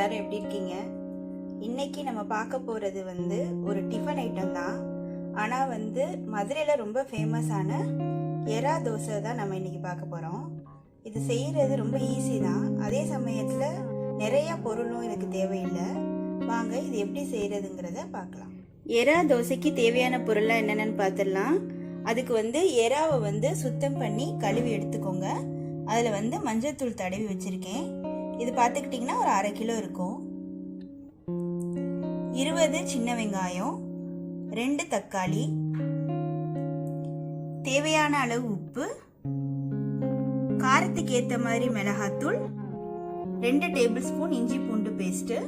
எல்லாரும் எப்படி இருக்கீங்க? இன்னைக்கு நம்ம பார்க்க போகிறது ஒரு டிஃபன் ஐட்டம் தான். ஆனால் மதுரையில் ரொம்ப ஃபேமஸான எறா தோசை தான் நம்ம இன்னைக்கு பார்க்க போகிறோம். இது செய்கிறது ரொம்ப ஈஸி தான். அதே சமயத்தில் நிறைய பொருளும் எனக்கு தேவையில்லை. வாங்க இது எப்படி செய்கிறதுங்கிறத பார்க்கலாம். எறா தோசைக்கு தேவையான பொருளாக என்னென்னு பார்த்துடலாம். அதுக்கு எறாவை சுத்தம் பண்ணி கழுவி எடுத்துக்கோங்க. அதில் மஞ்சள் தூள் தடவி வச்சுருக்கேன். இது பார்த்துக்கிட்டிங்கன்னா ஒரு 1/2 கிலோ இருக்கும். 20 சின்ன வெங்காயம், 2 தக்காளி, தேவையான அளவு உப்பு, காரத்துக்கு ஏற்ற மாதிரி மிளகாத்தூள், 2 டேபிள் ஸ்பூன் இஞ்சி பூண்டு பேஸ்ட்டு,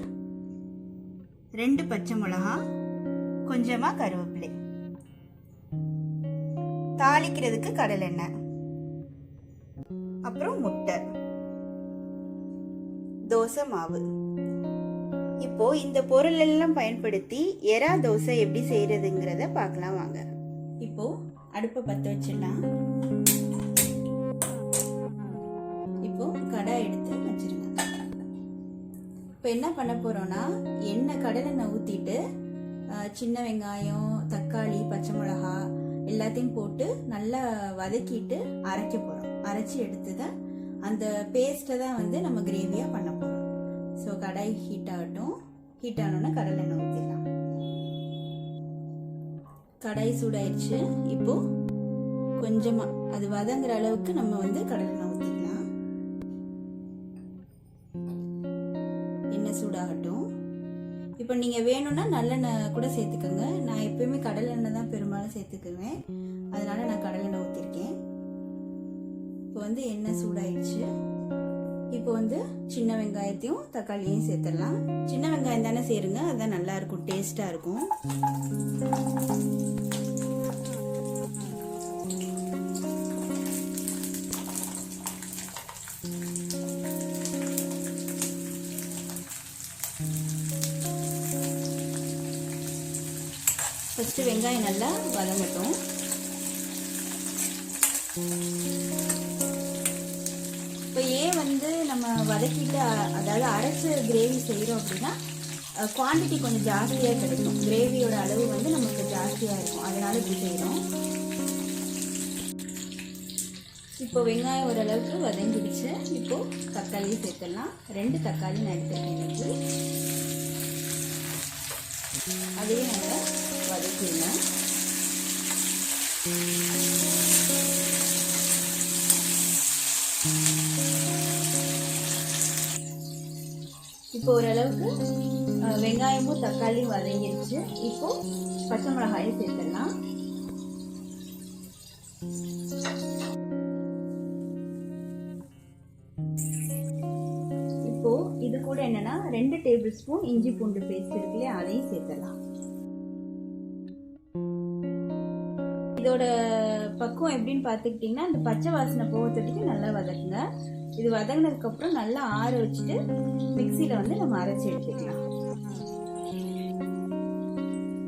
2 பச்சை மிளகா, கொஞ்சமாக கருவேப்பிலை, தாளிக்கிறதுக்கு கடலெண்ணெய், அப்புறம் முட்டை, தோசை மாவு. இப்போ இந்த பொருள் எல்லாம் பயன்படுத்தி எறா தோசை எப்படி செய்யறதுங்கிறத பார்க்கலாம் வாங்க. இப்போ அடுப்பை பற்ற வச்சிடலாம். இப்போ கடாய் எடுத்து வச்சிருங்க. இப்போ என்ன பண்ண போறோம்னா, எண்ணெய் கடலெண்ணெய் ஊற்றிட்டு சின்ன வெங்காயம், தக்காளி, பச்சை மிளகா எல்லாத்தையும் போட்டு நல்லா வதக்கிட்டு அரைக்க போகிறோம். அரைச்சி எடுத்து தான் அந்த பேஸ்ட்டை தான் நம்ம கிரேவியாக பண்ண போகிறோம். ஸோ கடாய் ஹீட் ஆகட்டும். ஹீட் ஆனோன்னா கடலெண்ணெய் ஊற்றிடலாம். கடாய் சூடாயிடுச்சு. இப்போ கொஞ்சமாக அது வதங்குற அளவுக்கு நம்ம கடலெண்ணெய் ஊற்றிக்கலாம். எண்ணெய் சூடாகட்டும். இப்போ நீங்கள் வேணும்னா நல்லெண்ணெய் கூட சேர்த்துக்கோங்க. நான் எப்பயுமே கடலெண்ணெய் தான் பெரும்பாலும் சேர்த்துக்குவேன். அதனால நான் கடலெண்ணெய் ஊற்றிருக்கேன். இப்போ எண்ணெய் சூடாயிடுச்சு. இப்போ சின்ன வெங்காயத்தையும் தக்காளியையும் சேர்த்துடலாம். சின்ன வெங்காயம் தானே சேருங்க, அதுதான் நல்லா இருக்கும், டேஸ்டா இருக்கும். ஃபர்ஸ்ட் வெங்காயம் நல்லா வதங்கட்டும். இப்போ ஏன் நம்ம வதக்கிட்டு அதாவது அரைச்ச கிரேவி செய்கிறோம் அப்படின்னா குவான்டிட்டி கொஞ்சம் ஜாஸ்தியாக கிடைக்கும். கிரேவியோட அளவு நமக்கு ஜாஸ்தியாக இருக்கும். அதனால இப்படி செய்கிறோம். இப்போ வெங்காயம் ஓரளவுக்கு வதங்கிடுச்சு. இப்போ தக்காளியும் சேர்த்துடலாம். 2 தக்காளி நான் எடுத்துருக்கேன். அதையும் நல்லா வதக்கிடுங்க. இப்போ ஓரளவுக்கு வெங்காயமும் தக்காளியும் வதங்கிடுச்சு. இப்போ பச்சை மிளகாயும் சேர்த்துடலாம். இப்போ இது கூட என்னன்னா 2 டேபிள் ஸ்பூன் இஞ்சி பூண்டு பேஸ்ட் இருக்குல்லையா, அதையும் சேர்த்துடலாம். இதோட பக்குவம் எப்படின்னு பார்த்துக்கிட்டிங்கன்னா, இந்த பச்சை வாசனை போகிறதுக்கு நல்லா வதக்குங்க. இது வதங்கினதுக்கு அப்புறம் நல்லா ஆற வச்சுட்டு மிக்சியில நம்ம அரைச்சி எடுத்துக்கலாம்.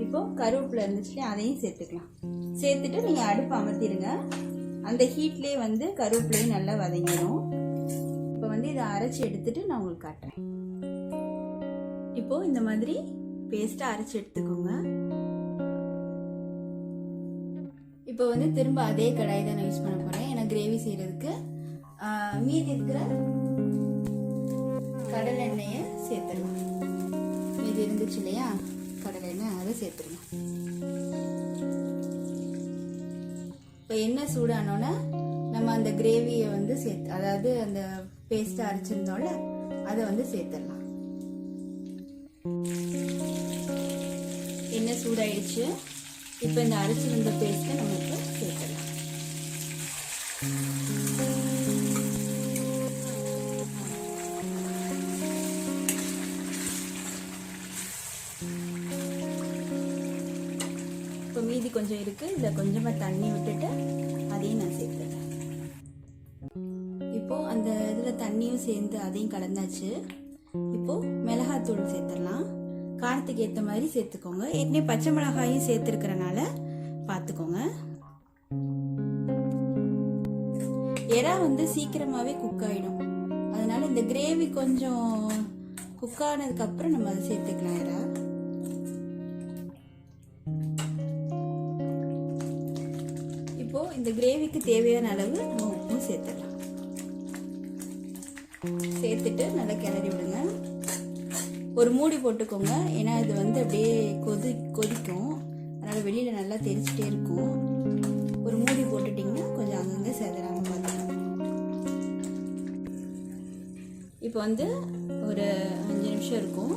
இப்போ கருவேப்பிலை இருந்துச்சு, அதையும் சேர்த்துக்கலாம். சேர்த்துட்டு நீங்க அடுப்பு அமர்த்திடுங்க. அந்த ஹீட்லயே கருவேப்பிலையும் நல்லா வதங்கிடும். இப்போ இதை அரைச்சி எடுத்துட்டு நான் உங்களுக்கு காட்டுறேன். இப்போ இந்த மாதிரி பேஸ்டா அரைச்சி எடுத்துக்கோங்க. இப்போ திரும்ப அதே கடாய் தான் நான் யூஸ் பண்ண போறேன். ஏன்னா கிரேவி செய்யறதுக்கு மீதி இருக்கிற கடலெண்ணெயை சேர்த்துடலாம். மீதி இருந்துச்சு இல்லையா கடலெண்ணெய், அதை சேர்த்துடலாம். இப்போ எண்ணெய் சூடானோன்னா நம்ம அந்த கிரேவியை சேர்த்து, அதாவது அந்த பேஸ்ட்டை அரைச்சிருந்தோம்ல, அதை சேர்த்துடலாம். எண்ணெய் சூடாயிடுச்சு. இப்போ இந்த அரைச்சிருந்த பேஸ்ட்டை நமக்கு சேர்த்துடலாம். இப்போ மீதி கொஞ்சம் இருக்கு. இதில் கொஞ்சமாக தண்ணி விட்டுட்டு அதையும் நான் சேர்த்துறேன். இப்போ அந்த இதில் தண்ணியும் சேர்ந்து அதையும் கலந்தாச்சு. இப்போ மிளகாத்தூள் சேர்த்துடலாம். காரத்துக்கு ஏற்ற மாதிரி சேர்த்துக்கோங்க. ஏற்கனவே பச்சை மிளகாயும் சேர்த்துருக்கிறனால பார்த்துக்கோங்க. எறா சீக்கிரமாகவே குக் ஆகிடும். அதனால இந்த கிரேவி கொஞ்சம் குக் ஆனதுக்கப்புறம் நம்ம அதை சேர்த்துக்கலாம். எறா இப்போது இந்த கிரேவிக்கு தேவையான அளவு நம்ம உப்பும் சேர்த்துடலாம். சேர்த்துட்டு நல்லா கிளறி விடுங்க. ஒரு மூடி போட்டுக்கோங்க, ஏன்னா இது வந்து அப்படியே கொதிக்கும், அதனால் வெளியில் நல்லா தெரிச்சிட்டே இருக்கும். ஒரு மூடி போட்டுட்டிங்கன்னா கொஞ்சம் அங்கங்கே செதறாமல் பார்த்துக்கலாம். இப்போ வந்து ஒரு 5 நிமிஷம் இருக்கும்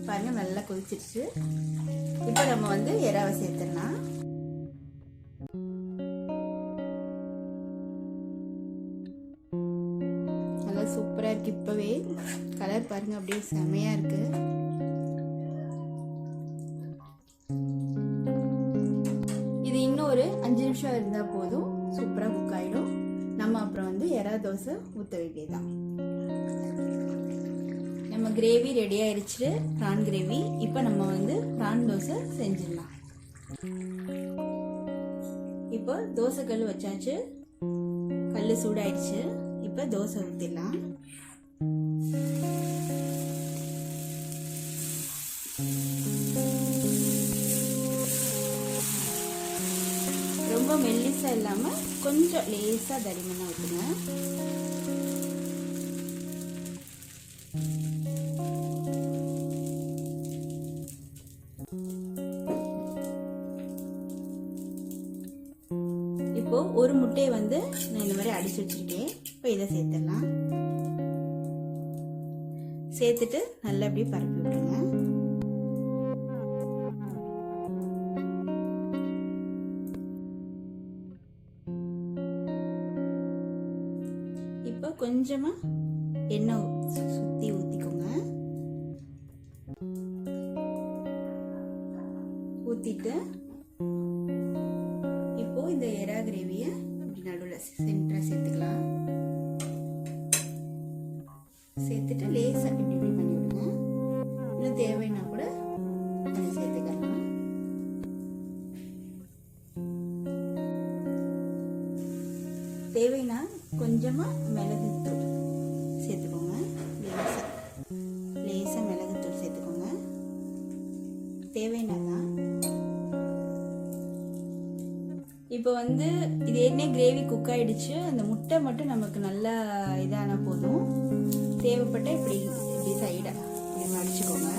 பாருங்கள், நல்லா கொதிச்சிருச்சு. இப்போ நம்ம வந்து எறாவை சேர்த்துடலாம். நல்லா சூப்பராக இருக்குது. இப்போவே கலர் பாருங்கள், அப்படியே செமையாக இருக்குது. இது இன்னும் ஒரு 5 நிமிஷம் இருந்தால் போதும், சூப்பராக குக் ஆகிடும். நம்ம அப்புறம் வந்து எறா தோசை ஊற்ற வேண்டியதுதான். நம்ம கிரேவி ரெடி ஆயிடுச்சு, ப்ரான் கிரேவி. இப்போ நம்ம வந்து ப்ரான் தோசை செஞ்சிடலாம். இப்போ தோசை கல் வச்சாச்சு, கல் சூடாயிடுச்சு. இப்போ தோசை ஊற்றிடலாம். ரொம்ப மெல்லிசா இல்லாமல் கொஞ்சம் லேசாக தடிமனாக ஊற்றுங்க. இப்போ ஒரு முட்டையை வந்து நான் இந்த மாதிரி அடிச்சு வச்சிருக்கேன். இப்போ இதை சேர்த்துடலாம். சேர்த்துட்டு நல்லா அப்படியே பரப்பி விட்டுருங்க. இப்போ கொஞ்சமா எண்ணெய் சுத்தி ஊத்திக்கோங்க. ஊத்திட்டு இப்போ இந்த எறா கிரேவியை இப்படி நடுவில் சென்டரா சேர்த்துக்கலாம். சேர்த்துட்டு லேசா இப்படி இப்படி பண்ணி விடுங்க. இன்னும் தேவைன்னா கூட சேர்த்துக்கலாம். தேவைன்னா கொஞ்சமா மிளகுத்தூள் சேர்த்துக்கோங்க. லேசா மிளகுத்தூள் சேர்த்துக்கோங்க, தேவைன்னா தான். இப்போ வந்து இது ஏற்கனவே கிரேவி குக் ஆயிடுச்சு. அந்த முட்டை மட்டும் நமக்கு நல்லா இதான போதும். தேவைப்பட்ட இப்படி இப்படி சைடா இப்படி மடிச்சுக்கோங்க.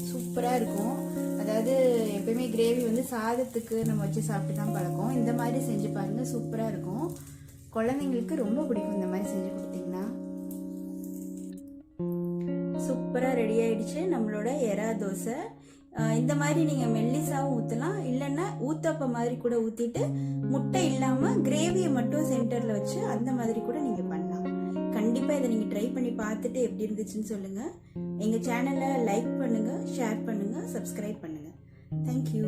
சூப்பராக இருக்கும். அதாவது எப்பயுமே கிரேவி வந்து சாதத்துக்கு நம்ம வச்சு சாப்பிட்டு தான் பழக்கம். இந்த மாதிரி செஞ்சு பாருங்க, சூப்பராக இருக்கும். குழந்தைங்களுக்கு ரொம்ப பிடிக்கும் இந்த மாதிரி செஞ்சு கொடுத்தீங்கன்னா. சூப்பராக ரெடி ஆயிடுச்சு நம்மளோட எறா தோசை. இந்த மாதிரி நீங்கள் மெல்லிசாவும் ஊற்றலாம், இல்லைன்னா ஊத்தப்ப மாதிரி கூட ஊற்றிட்டு முட்டை இல்லாமல் கிரேவியை மட்டும் சென்டரில் வச்சு அந்த மாதிரி கூட நீங்கள் பண்ணலாம். கண்டிப்பாக இதை நீங்கள் ட்ரை பண்ணி பார்த்துட்டு எப்படி இருந்துச்சுன்னு சொல்லுங்கள். எங்கள் சேனலை லைக் பண்ணுங்கள், ஷேர் பண்ணுங்கள், சப்ஸ்கிரைப் பண்ணுங்கள். தேங்க்யூ.